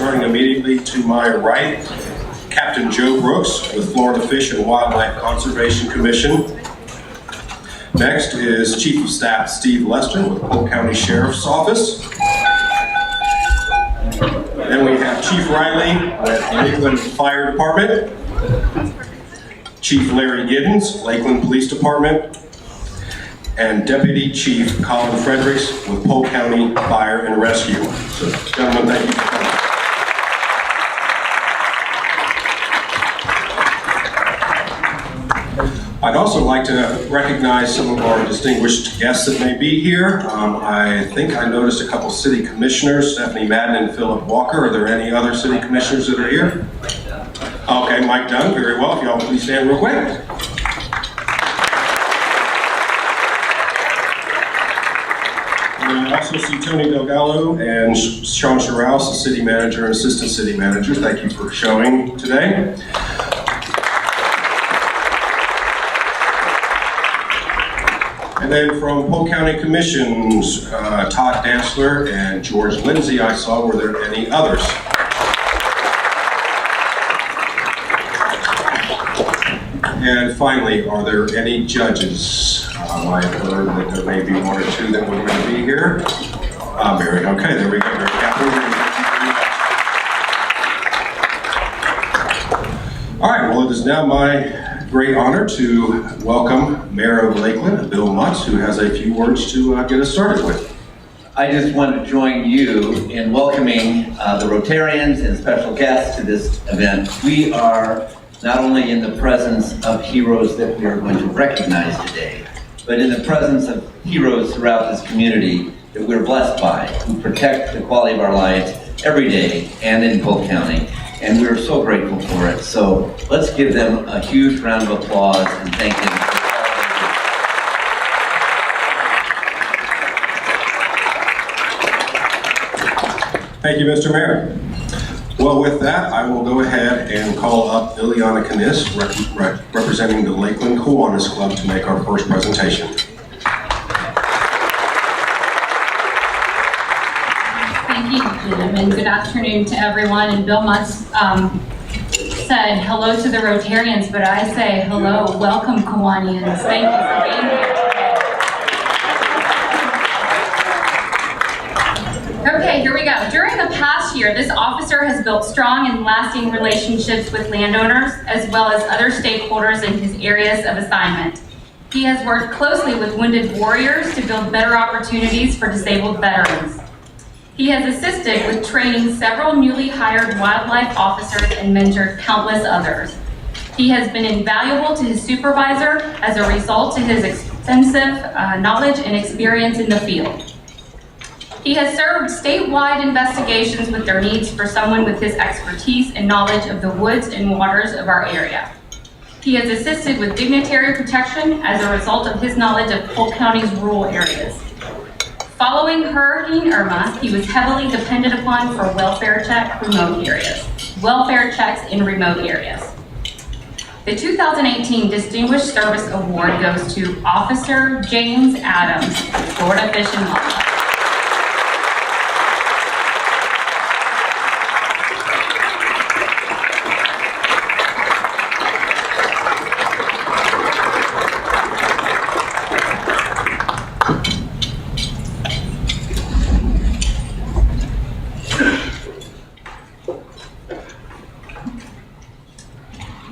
starting immediately to my right, Captain Joe Brooks with Florida Fish and Wildlife Conservation Commission. Next is Chief of Staff Steve Lester with Polk County Sheriff's Office. Then we have Chief Riley with Lakeland Fire Department. Chief Larry Giddens, Lakeland Police Department. And Deputy Chief Colin Fredericks with Polk County Fire and Rescue. So, gentlemen, thank you for coming. I'd also like to recognize some of our distinguished guests that may be here. I think I noticed a couple city commissioners, Stephanie Madden and Philip Walker. Are there any other city commissioners that are here? Okay, Mike Dunn, very well. If y'all please stand real quick. I also see Tony Delgado and Sean Sherrouse, the city manager and assistant city manager. Thank you for showing today. And then from Polk County Commissions, Todd Dantzler and George Lindsay, I saw. Were there any others? And finally, are there any judges? I've heard that there may be one or two that were going to be here. Mary, okay, there we go. Mary Kaplan, thank you very much. All right, well, it is now my great honor to welcome Mayor of Lakeland, Bill Mutz, who has a few words to get us started with. I just want to join you in welcoming the Rotarians and special guests to this event. We are not only in the presence of heroes that we are going to recognize today, but in the presence of heroes throughout this community that we're blessed by, who protect the quality of our lives every day and in Polk County. And we're so grateful for it. So let's give them a huge round of applause and thank them for all they do. Thank you, Mr. Mayor. Well, with that, I will go ahead and call up Ileana Canis, representing the Lakeland Kiwanis Club, to make our first presentation. Thank you, Jim, and good afternoon to everyone. And Bill Mutz said hello to the Rotarians, but I say hello, welcome Kiwanians. Thank you for being here today. Okay, here we go. During the past year, this officer has built strong and lasting relationships with landowners as well as other stakeholders in his areas of assignment. He has worked closely with wounded warriors to build better opportunities for disabled veterans. He has assisted with training several newly hired wildlife officers and mentored countless others. He has been invaluable to his supervisor as a result of his extensive knowledge and experience in the field. He has served statewide investigations with their needs for someone with his expertise and knowledge of the woods and waters of our area. He has assisted with dignitary protection as a result of his knowledge of Polk County's rural areas. Following Hurricane Irma, he was heavily depended upon for welfare checks in remote areas. The 2018 Distinguished Service Award goes to Officer James Adams, Florida Fish and Wildlife.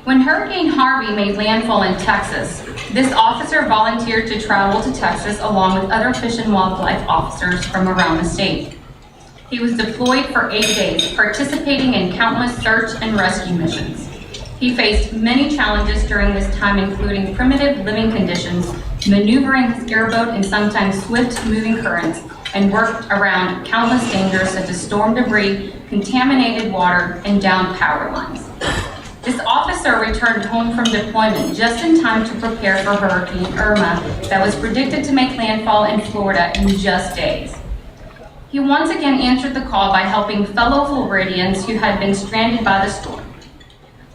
When Hurricane Harvey made landfall in Texas, this officer volunteered to travel to Texas along with other fish and wildlife officers from around the state. He was deployed for 8 days, participating in countless search and rescue missions. He faced many challenges during this time, including primitive living conditions, maneuvering his airboat in sometimes swift-moving currents, and worked around countless dangers such as storm debris, contaminated water, and downed power lines. This officer returned home from deployment just in time to prepare for Hurricane Irma that was predicted to make landfall in Florida in just days. He once again answered the call by helping fellow Floridians who had been stranded by the storm.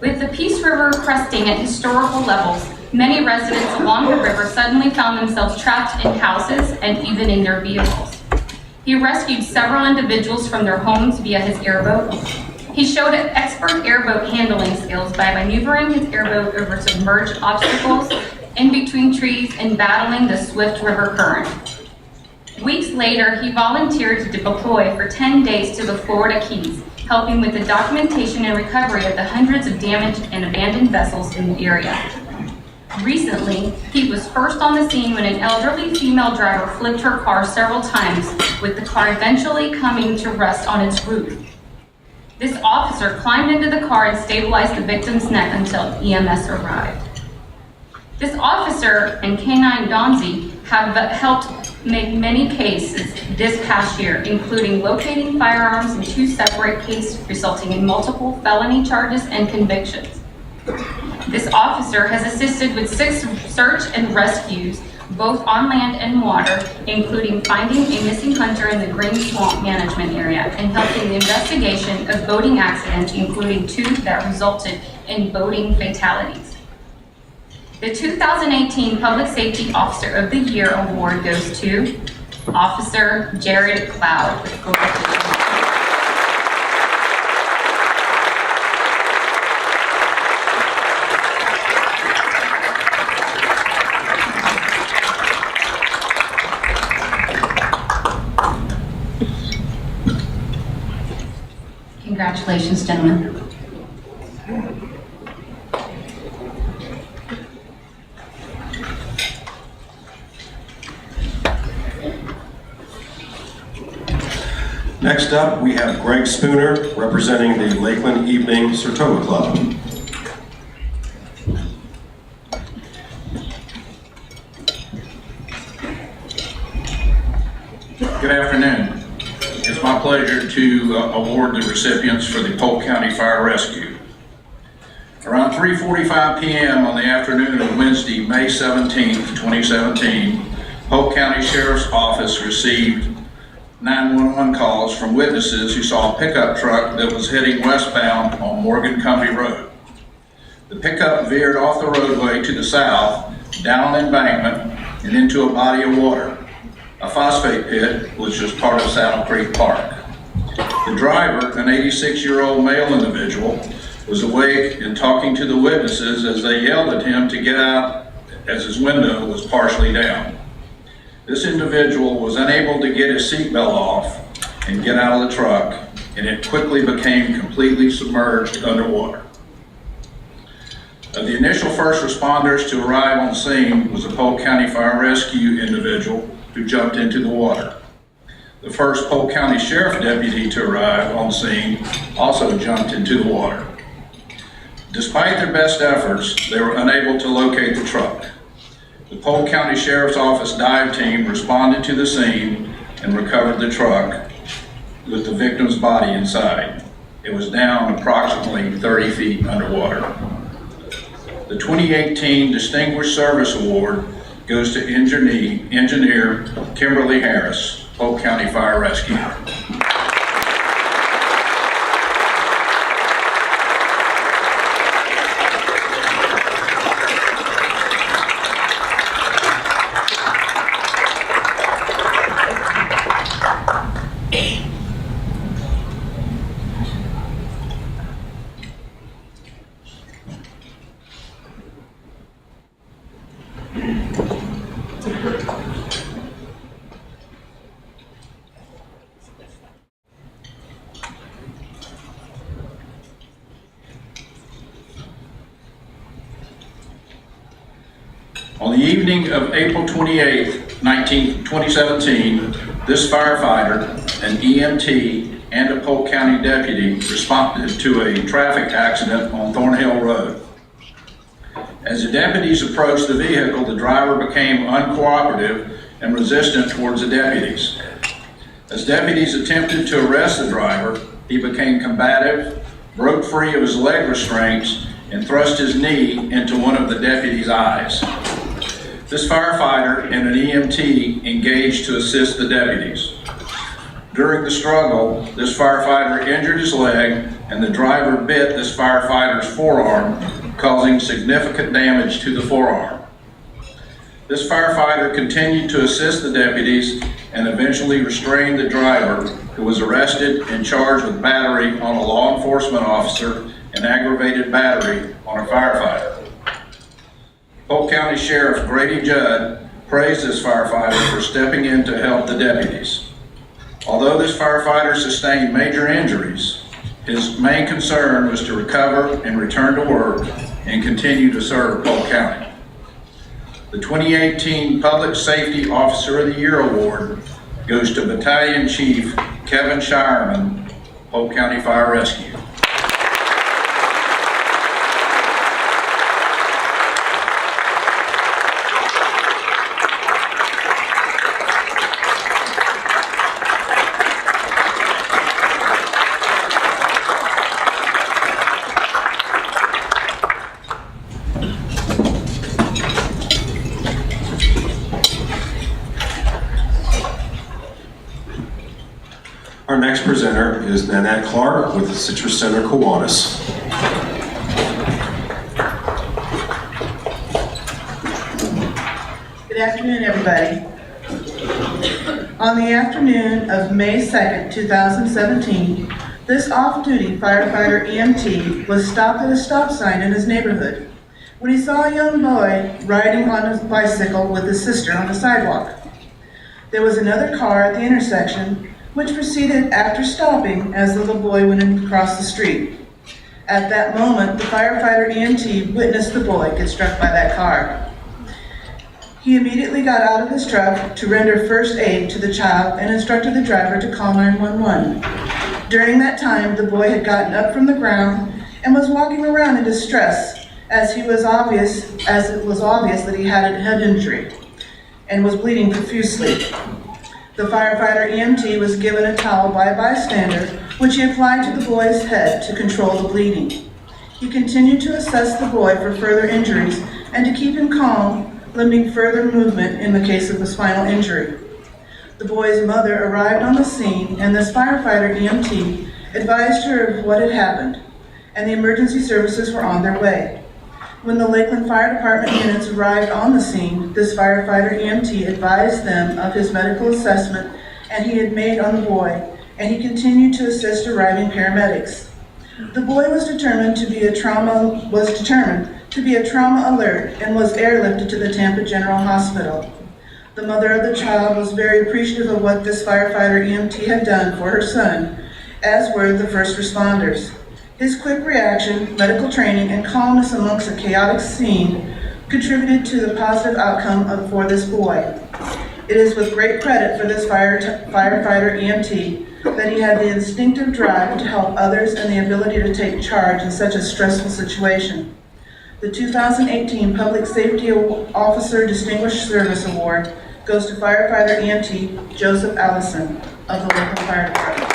With the Peace River cresting at historical levels, many residents along the river suddenly found themselves trapped in houses and even in their vehicles. He rescued several individuals from their homes via his airboat. He showed expert airboat handling skills by maneuvering his airboat over submerged obstacles, in between trees, and battling the swift river current. Weeks later, he volunteered to deploy for 10 days to the Florida Keys, helping with the documentation and recovery of the hundreds of damaged and abandoned vessels in the area. Recently, he was first on the scene when an elderly female driver flipped her car several times, with the car eventually coming to rest on its roof. This officer climbed into the car and stabilized the victim's neck until EMS arrived. This officer and K-9 Donzi have helped make many cases this past year, including locating firearms in 2 separate cases, resulting in multiple felony charges and convictions. This officer has assisted with 6 search and rescues, both on land and water, including finding a missing hunter in the Green Swamp Management Area and helping the investigation of boating accidents, including 2 that resulted in boating fatalities. The 2018 Public Safety Officer of the Year Award goes to Officer Jared Cloud with Congratulations, gentlemen. Next up, we have Greg Spooner representing the Lakeland Evening Sartoga Club. Good afternoon. It's my pleasure to award the recipients for the Polk County Fire Rescue. Around 3:45 p.m. on the afternoon of Wednesday, May 17th, 2017, Polk County Sheriff's Office received 911 calls from witnesses who saw a pickup truck that was heading westbound on Morgan Company Road. The pickup veered off the roadway to the south, down an embankment, and into a body of water, a phosphate pit, which was part of Saddle Creek Park. The driver, an 86-year-old male individual, was awake and talking to the witnesses as they yelled at him to get out as his window was partially down. This individual was unable to get his seatbelt off and get out of the truck, and it quickly became completely submerged underwater. The initial first responders to arrive on scene was a Polk County Fire Rescue individual who jumped into the water. The first Polk County Sheriff deputy to arrive on scene also jumped into the water. Despite their best efforts, they were unable to locate the truck. The Polk County Sheriff's Office dive team responded to the scene and recovered the truck with the victim's body inside. It was down approximately 30 feet underwater. The 2018 Distinguished Service Award goes to Engineer Kimberly Harris, Polk County Fire Rescue. On the evening of April 28, 2017, this firefighter, an EMT, and a Polk County deputy responded to a traffic accident on Thornhill Road. As the deputies approached the vehicle, the driver became uncooperative and resistant towards the deputies. As deputies attempted to arrest the driver, he became combative, broke free of his leg restraints, and thrust his knee into one of the deputies' eyes. This firefighter and an EMT engaged to assist the deputies. During the struggle, this firefighter injured his leg, and the driver bit this firefighter's forearm, causing significant damage to the forearm. This firefighter continued to assist the deputies and eventually restrained the driver, who was arrested and charged with battery on a law enforcement officer and aggravated battery on a firefighter. Polk County Sheriff Grady Judd praised this firefighter for stepping in to help the deputies. Although this firefighter sustained major injuries, his main concern was to recover and return to work and continue to serve Polk County. The 2018 Public Safety Officer of the Year Award goes to Battalion Chief Kevin Shireman, Polk County Fire Rescue. Our next presenter is Nanette Clark with the Citrus Center Kiwanis. Good afternoon, everybody. On the afternoon of May 2nd, 2017, this off-duty firefighter EMT was stopped at a stop sign in his neighborhood when he saw a young boy riding on his bicycle with his sister on the sidewalk. There was another car at the intersection which proceeded after stopping as the little boy went across the street. At that moment, the firefighter EMT witnessed the boy get struck by that car. He immediately got out of his truck to render first aid to the child and instructed the driver to call 911. During that time, the boy had gotten up from the ground and was walking around in distress as it was obvious that he had a head injury and was bleeding profusely. The firefighter EMT was given a towel by a bystander, which he applied to the boy's head to control the bleeding. He continued to assess the boy for further injuries and to keep him calm, limiting further movement in the case of a spinal injury. The boy's mother arrived on the scene, and this firefighter EMT advised her of what had happened, and the emergency services were on their way. When the Lakeland Fire Department units arrived on the scene, this firefighter EMT advised them of his medical assessment and he had made on the boy, and he continued to assist arriving paramedics. The boy was determined to be a trauma alert and was airlifted to the Tampa General Hospital. The mother of the child was very appreciative of what this firefighter EMT had done for her son, as were the first responders. His quick reaction, medical training, and calmness amongst a chaotic scene contributed to the positive outcome for this boy. It is with great credit for this firefighter EMT that he had the instinctive drive to help others and the ability to take charge in such a stressful situation. The 2018 Public Safety Officer Distinguished Service Award goes to firefighter EMT Joseph Allison of the Lakeland Fire Department.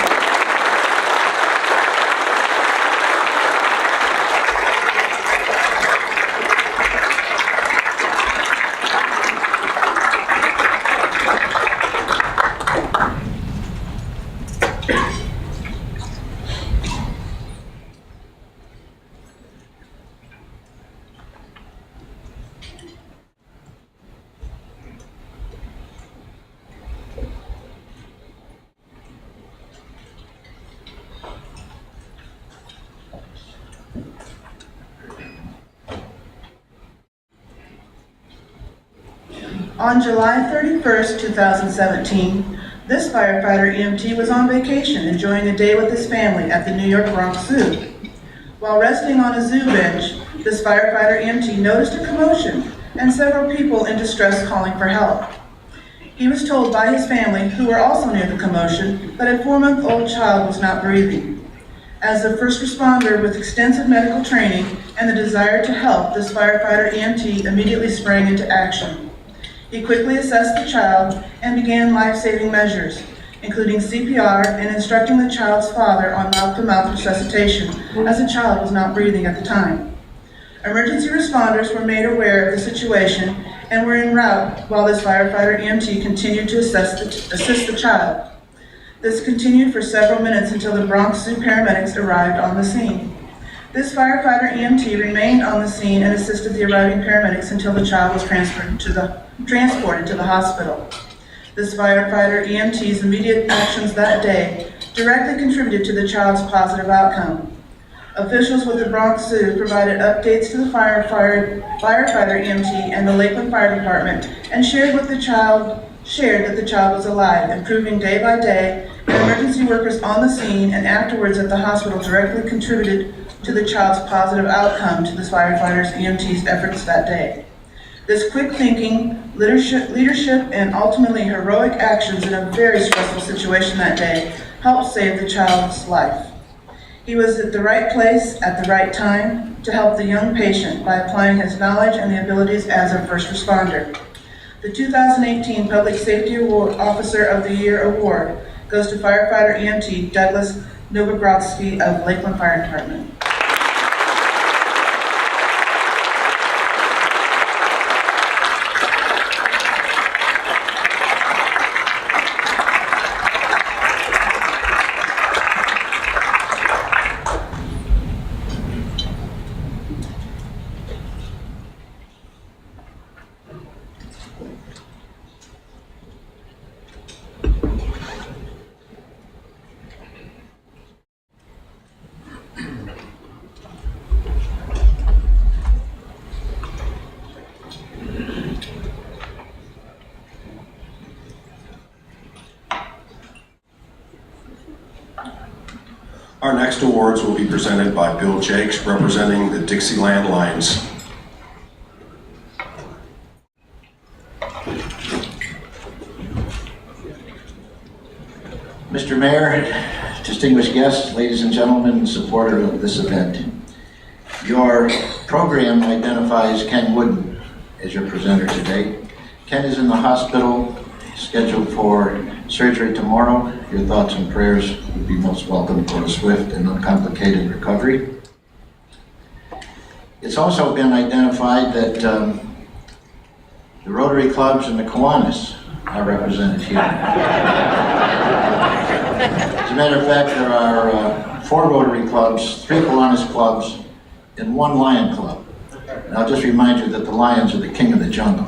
On July 31st, 2017, this firefighter EMT was on vacation enjoying a day with his family at the New York Bronx Zoo. While resting on a zoo bench, this firefighter EMT noticed a commotion and several people in distress calling for help. He was told by his family, who were also near the commotion, that a 4-month-old child was not breathing. As a first responder with extensive medical training and the desire to help, this firefighter EMT immediately sprang into action. He quickly assessed the child and began life-saving measures, including CPR and instructing the child's father on mouth-to-mouth resuscitation, as the child was not breathing at the time. Emergency responders were made aware of the situation and were en route while this firefighter EMT continued to assist the child. This continued for several minutes until the Bronx Zoo paramedics arrived on the scene. This firefighter EMT remained on the scene and assisted the arriving paramedics until the child was transferred to the transported to the hospital. This firefighter EMT's immediate actions that day directly contributed to the child's positive outcome. Officials with the Bronx Zoo provided updates to the firefighter EMT and the Lakeland Fire Department and shared that the child was alive, improving day by day, and emergency workers on the scene and afterwards at the hospital directly contributed to the child's positive outcome to the firefighters EMT's efforts that day. This quick thinking, leadership, and ultimately heroic actions in a very stressful situation that day helped save the child's life. He was at the right place at the right time to help the young patient by applying his knowledge and the abilities as a first responder. The 2018 Public Safety Award Officer of the Year Award goes to firefighter EMT Douglas Novogrodsky of Lakeland Fire Department. Our next awards will be presented by Bill Jakes, representing the Dixieland Lions. Mr. Mayor, distinguished guests, ladies and gentlemen, and supporter of this event. Your program identifies Ken Wooden as your presenter today. Ken is in the hospital, scheduled for surgery tomorrow. Your thoughts and prayers would be most welcome for a swift and uncomplicated recovery. It's also been identified that the Rotary clubs and the Kiwanis are represented here. As a matter of fact, there are 4 Rotary clubs, 3 Kiwanis clubs, and 1 Lion club. And I'll just remind you that the Lions are the king of the jungle.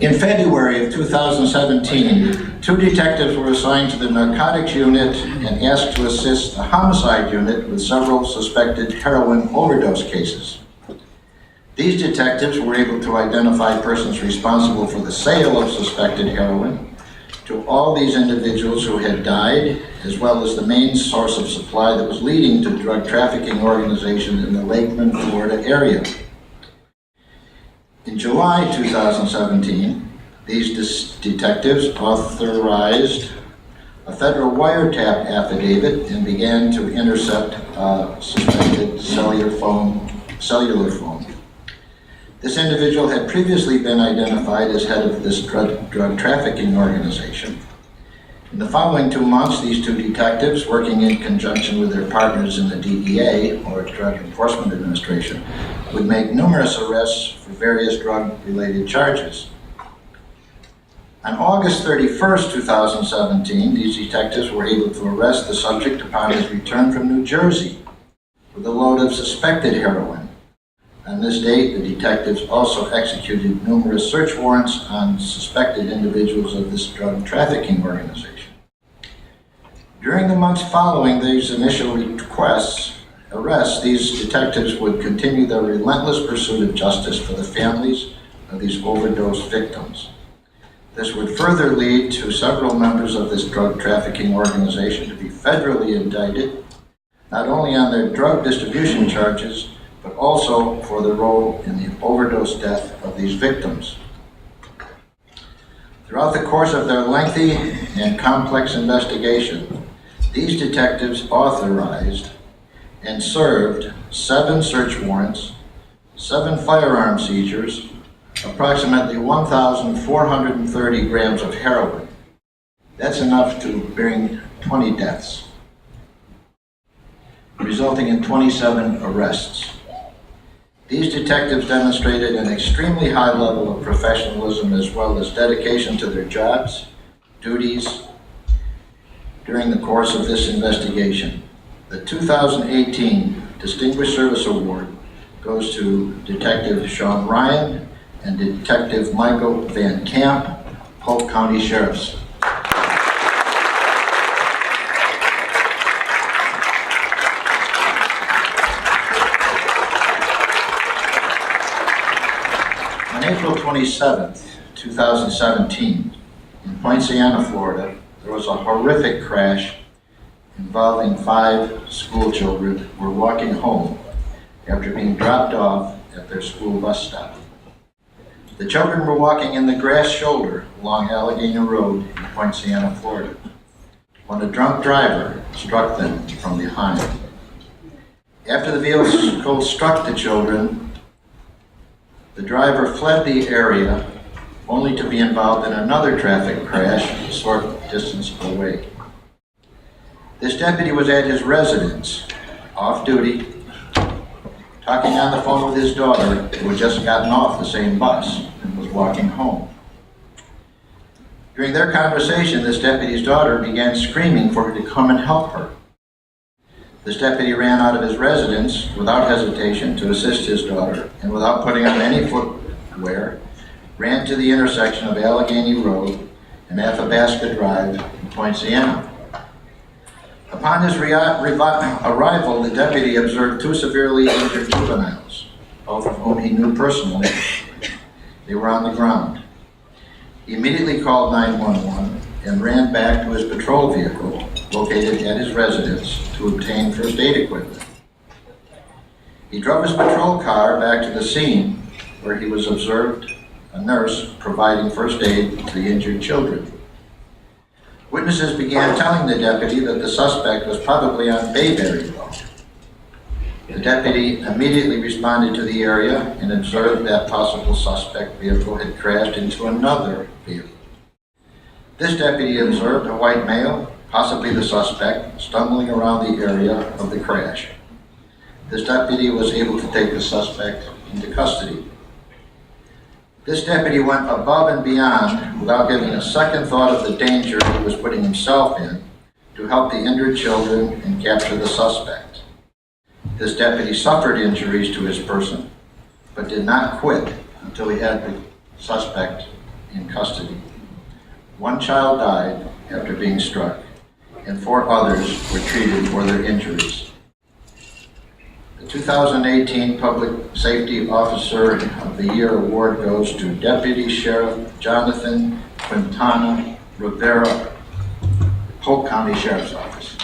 In February of 2017, 2 detectives were assigned to the narcotics unit and asked to assist the homicide unit with several suspected heroin overdose cases. These detectives were able to identify persons responsible for the sale of suspected heroin to all these individuals who had died, as well as the main source of supply that was leading to drug trafficking organizations in the Lakeland, Florida area. In July 2017, these detectives authorized a federal wiretap affidavit and began to intercept a suspected cellular phone. This individual had previously been identified as head of this drug trafficking organization. In the following 2 months, these 2 detectives, working in conjunction with their partners in the DEA, or Drug Enforcement Administration, would make numerous arrests for various drug-related charges. On August 31st, 2017, these detectives were able to arrest the subject upon his return from New Jersey with a load of suspected heroin. On this date, the detectives also executed numerous search warrants on suspected individuals of this drug trafficking organization. During the months following these initial arrests, these detectives would continue their relentless pursuit of justice for the families of these overdose victims. This would further lead to several members of this drug trafficking organization to be federally indicted, not only on their drug distribution charges, but also for their role in the overdose death of these victims. Throughout the course of their lengthy and complex investigation, these detectives authorized and served 7 search warrants, 7 firearm seizures, approximately 1,430 grams of heroin. That's enough to bring 20 deaths, resulting in 27 arrests. These detectives demonstrated an extremely high level of professionalism as well as dedication to their jobs, duties, during the course of this investigation. The 2018 Distinguished Service Award goes to Detective Sean Ryan and Detective Michael Van Camp, Polk County Sheriffs. On April 27th, 2017, in Poinciana, Florida, there was a horrific crash involving 5 school children who were walking home after being dropped off at their school bus stop. The children were walking in the grass shoulder along Allegheny Road in Poinciana, Florida, when a drunk driver struck them from behind. After the vehicle struck the children, the driver fled the area only to be involved in another traffic crash a short distance away. This deputy was at his residence, off duty, talking on the phone with his daughter, who had just gotten off the same bus and was walking home. During their conversation, this deputy's daughter began screaming for her to come and help her. This deputy ran out of his residence without hesitation to assist his daughter, and without putting on any footwear, ran to the intersection of Allegheny Road and Athabasca Drive in Poinciana. Upon his arrival, the deputy observed 2 severely injured juveniles, both of whom he knew personally. They were on the ground. He immediately called 911 and ran back to his patrol vehicle located at his residence to obtain first aid equipment. He drove his patrol car back to the scene where he was observed a nurse providing first aid to the injured children. Witnesses began telling the deputy that the suspect was probably on Bayberry Road. The deputy immediately responded to the area and observed that possible suspect vehicle had crashed into another vehicle. This deputy observed a white male, possibly the suspect, stumbling around the area of the crash. This deputy was able to take the suspect into custody. This deputy went above and beyond, without giving a second thought of the danger he was putting himself in, to help the injured children and capture the suspect. This deputy suffered injuries to his person, but did not quit until he had the suspect in custody. 1 child died after being struck, and 4 others were treated for their injuries. The 2018 Public Safety Officer of the Year Award goes to Deputy Sheriff Jonathan Quintana Rivera, Polk County Sheriff's Office.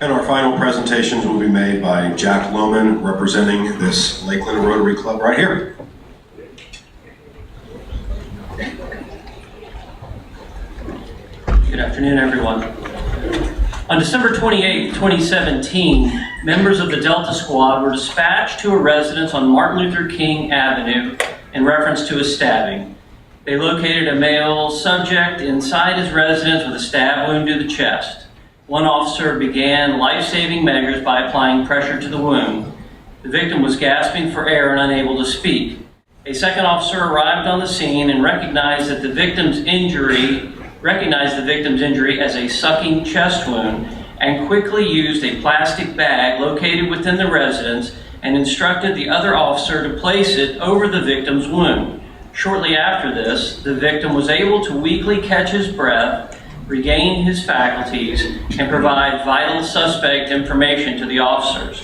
And our final presentations will be made by Jack Lohman, representing this Lakeland Rotary Club right here. Good afternoon, everyone. On December 28, 2017, members of the Delta Squad were dispatched to a residence on Martin Luther King Avenue in reference to a stabbing. They located a male subject inside his residence with a stab wound to the chest. One officer began life-saving measures by applying pressure to the wound. The victim was gasping for air and unable to speak. A second officer arrived on the scene and recognized the victim's injury as a sucking chest wound, and quickly used a plastic bag located within the residence and instructed the other officer to place it over the victim's wound. Shortly after this, the victim was able to weakly catch his breath, regain his faculties, and provide vital suspect information to the officers.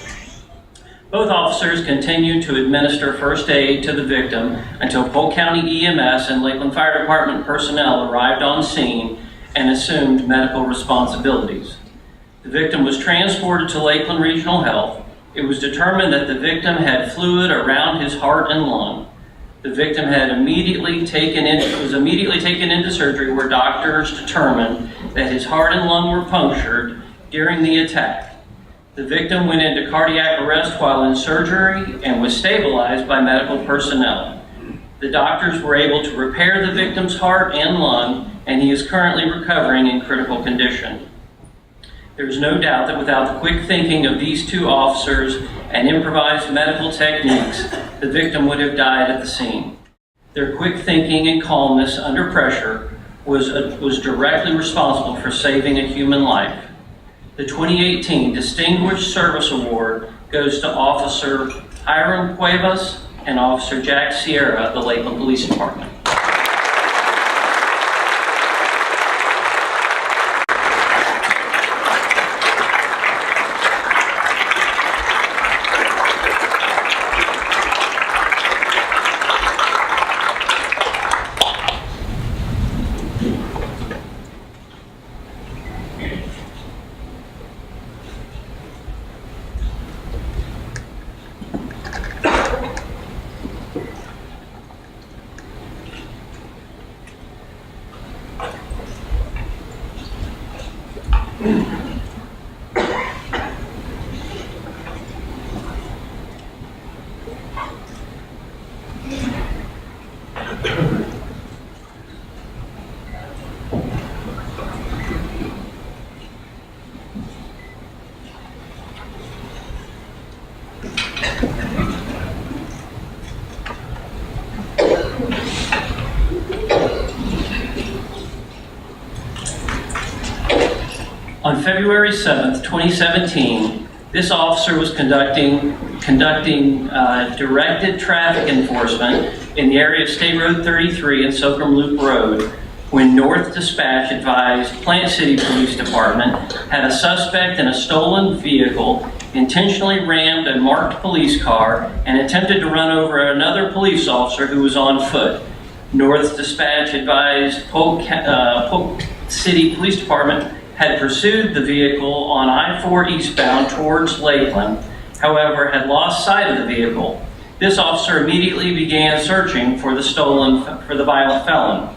Both officers continued to administer first aid to the victim until Polk County EMS and Lakeland Fire Department personnel arrived on scene and assumed medical responsibilities. The victim was transported to Lakeland Regional Health. It was determined that the victim had fluid around his heart and lung. The victim was immediately taken into surgery where doctors determined that his heart and lung were punctured during the attack. The victim went into cardiac arrest while in surgery and was stabilized by medical personnel. The doctors were able to repair the victim's heart and lung, and he is currently recovering in critical condition. There is no doubt that without the quick thinking of these two officers and improvised medical techniques, the victim would have died at the scene. Their quick thinking and calmness under pressure was directly responsible for saving a human life. The 2018 Distinguished Service Award goes to Officer Hiram Cuevas and Officer Jack Sierra of the Lakeland Police Department. On February 7th, 2017, this officer was conducting directed traffic enforcement in the area of State Road 33 and Soakham Loop Road when North Dispatch advised Plant City Police Department had a suspect in a stolen vehicle intentionally rammed a marked police car and attempted to run over another police officer who was on foot. North Dispatch advised Polk City Police Department had pursued the vehicle on I-4 eastbound towards Lakeland, however had lost sight of the vehicle. This officer immediately began searching for the violent felon.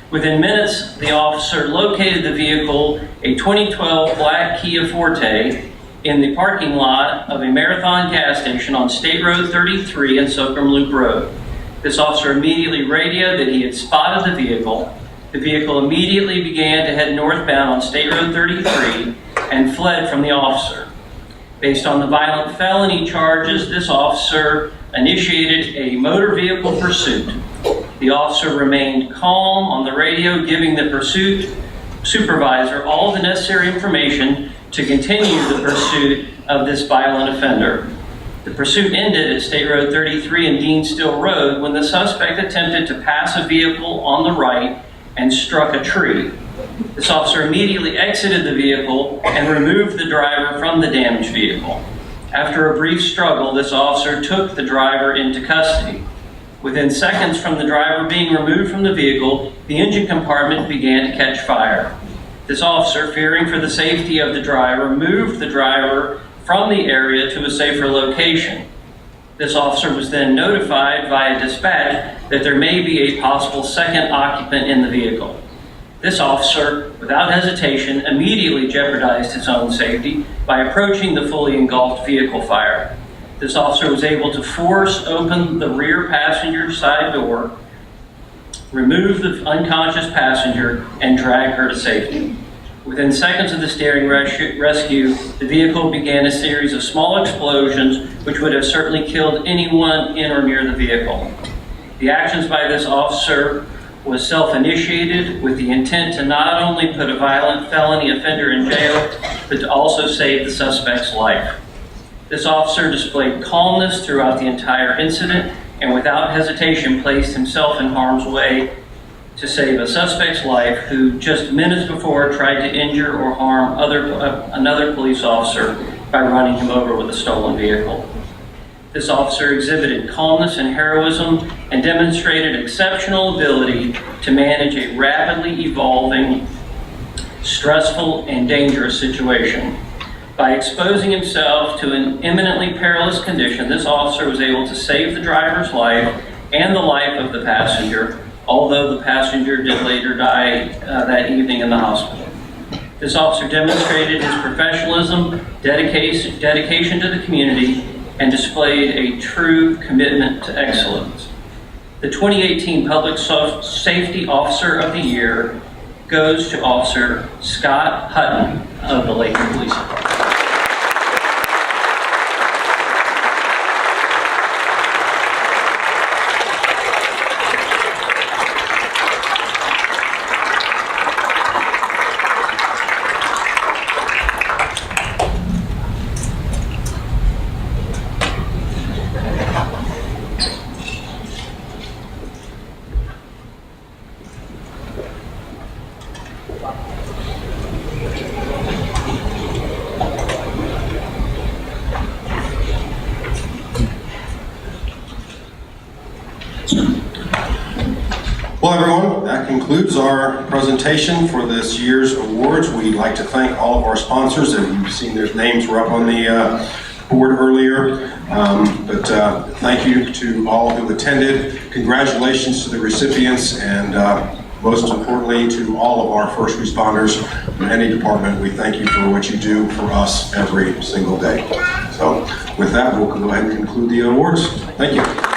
Within minutes, the officer located the vehicle, a 2012 black Kia Forte, in the parking lot of a Marathon gas station on State Road 33 and Soakham Loop Road. This officer immediately radioed that he had spotted the vehicle. The vehicle immediately began to head northbound on State Road 33 and fled from the officer. Based on the violent felony charges, this officer initiated a motor vehicle pursuit. The officer remained calm on the radio, giving the pursuit supervisor all the necessary information to continue the pursuit of this violent offender. The pursuit ended at State Road 33 and Dean Still Road when the suspect attempted to pass a vehicle on the right and struck a tree. This officer immediately exited the vehicle and removed the driver from the damaged vehicle. After a brief struggle, this officer took the driver into custody. Within seconds from the driver being removed from the vehicle, the engine compartment began to catch fire. This officer, fearing for the safety of the driver, moved the driver from the area to a safer location. This officer was then notified via dispatch that there may be a possible second occupant in the vehicle. This officer, without hesitation, immediately jeopardized his own safety by approaching the fully engulfed vehicle fire. This officer was able to force open the rear passenger side door, remove the unconscious passenger, and drag her to safety. Within seconds of the staring rescue, the vehicle began a series of small explosions which would have certainly killed anyone in or near the vehicle. The actions by this officer was self-initiated with the intent to not only put a violent felony offender in jail, but to also save the suspect's life. This officer displayed calmness throughout the entire incident and without hesitation placed himself in harm's way to save a suspect's life who just minutes before tried to injure or harm another police officer by running him over with a stolen vehicle. This officer exhibited calmness and heroism and demonstrated exceptional ability to manage a rapidly evolving, stressful, and dangerous situation. By exposing himself to an imminently perilous condition, this officer was able to save the driver's life and the life of the passenger, although the passenger did later die that evening in the hospital. This officer demonstrated his professionalism, dedication to the community, and displayed a true commitment to excellence. The 2018 Public Safety Officer of the Year goes to Officer Scott Hutton of the Lakeland Police Department. Well, everyone, that concludes our presentation for this year's awards. We'd like to thank all of our sponsors, and you've seen their names were up on the board earlier. Thank you to all who attended. Congratulations to the recipients, and most importantly to all of our first responders in any department. We thank you for what you do for us every single day. So with that, we'll go ahead and conclude the awards. Thank you.